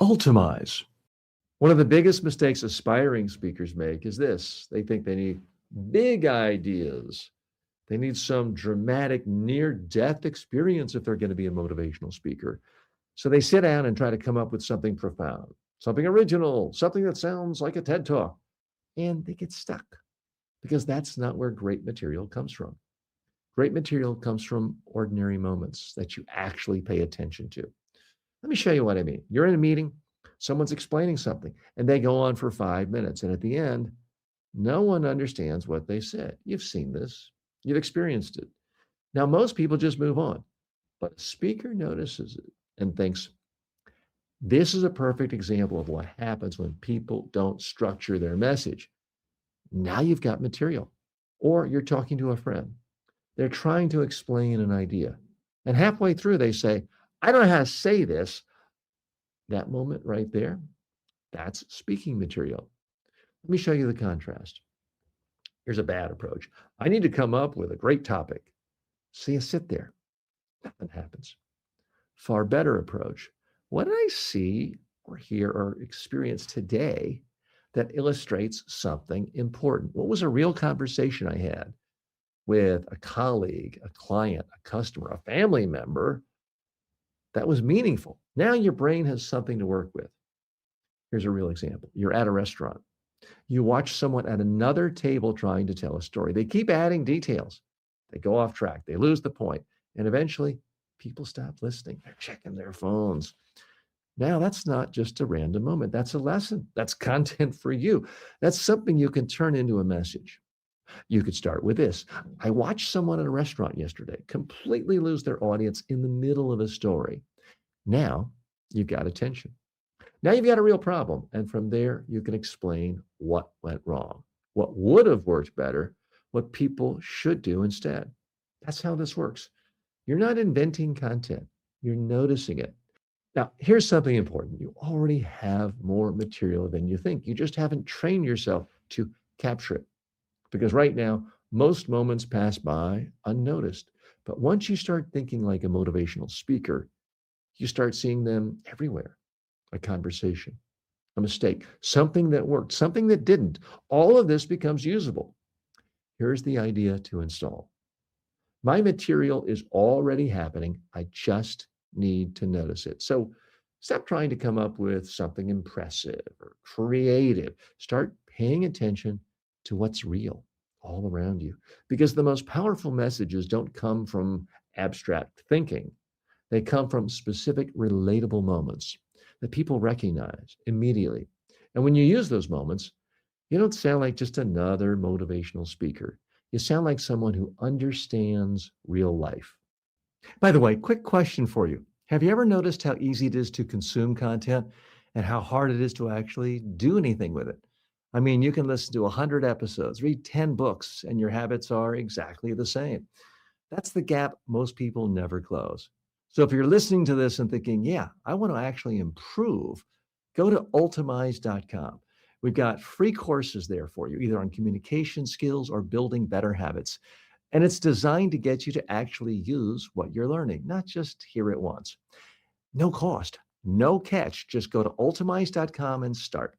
Ultamize. One of the biggest mistakes aspiring speakers make is this. They think they need big ideas. They need some dramatic near-death experience if they're going to be a motivational speaker. So they sit down and try to come up with something profound, something original, something that sounds like a TED Talk, and they get stuck because that's not where great material comes from. Great material comes from ordinary moments that you actually pay attention to. Let me show you what I mean. You're in a meeting, someone's explaining something, and they go on for 5 minutes. And at the end, no one understands what they said. You've seen this, you've experienced it. Now, most people just move on, but a speaker notices it and thinks, this is a perfect example of what happens when people don't structure their message. Now you've got material. Or you're talking to a friend. They're trying to explain an idea. And halfway through, they say, I don't know how to say this. That moment right there, that's speaking material. Let me show you the contrast. Here's a bad approach. I need to come up with a great topic. So you sit there, nothing happens. Far better approach. What did I see or hear or experience today that illustrates something important? What was a real conversation I had with a colleague, a client, a customer, a family member that was meaningful? Now your brain has something to work with. Here's a real example. You're at a restaurant. You watch someone at another table trying to tell a story. They keep adding details. They go off track. They lose the point. And eventually, people stop listening. They're checking their phones. Now, that's not just a random moment. That's a lesson. That's content for you. That's something you can turn into a message. You could start with this. I watched someone at a restaurant yesterday completely lose their audience in the middle of a story. Now, you've got attention. Now you've got a real problem. And from there, you can explain what went wrong, what would have worked better, what people should do instead. That's how this works. You're not inventing content, you're noticing it. Now, here's something important. You already have more material than you think. You just haven't trained yourself to capture it. Because right now, most moments pass by unnoticed. But once you start thinking like a motivational speaker, you start seeing them everywhere. A conversation, a mistake, something that worked, something that didn't. All of this becomes usable. Here's the idea to install. My material is already happening. I just need to notice it. So stop trying to come up with something impressive or creative. Start paying attention to what's real all around you. Because the most powerful messages don't come from abstract thinking. They come from specific, relatable moments that people recognize immediately. And when you use those moments, you don't sound like just another motivational speaker. You sound like someone who understands real life. By the way, quick question for you. Have you ever noticed how easy it is to consume content and how hard it is to actually do anything with it? I mean, you can listen to 100 episodes, read 10 books, and your habits are exactly the same. That's the gap most people never close. So if you're listening to this and thinking, yeah, I want to actually improve, go to ultamize.com. We've got free courses there for you, either on communication skills or building better habits. And it's designed to get you to actually use what you're learning, not just hear it once. No cost, no catch. Just go to ultamize.com and start.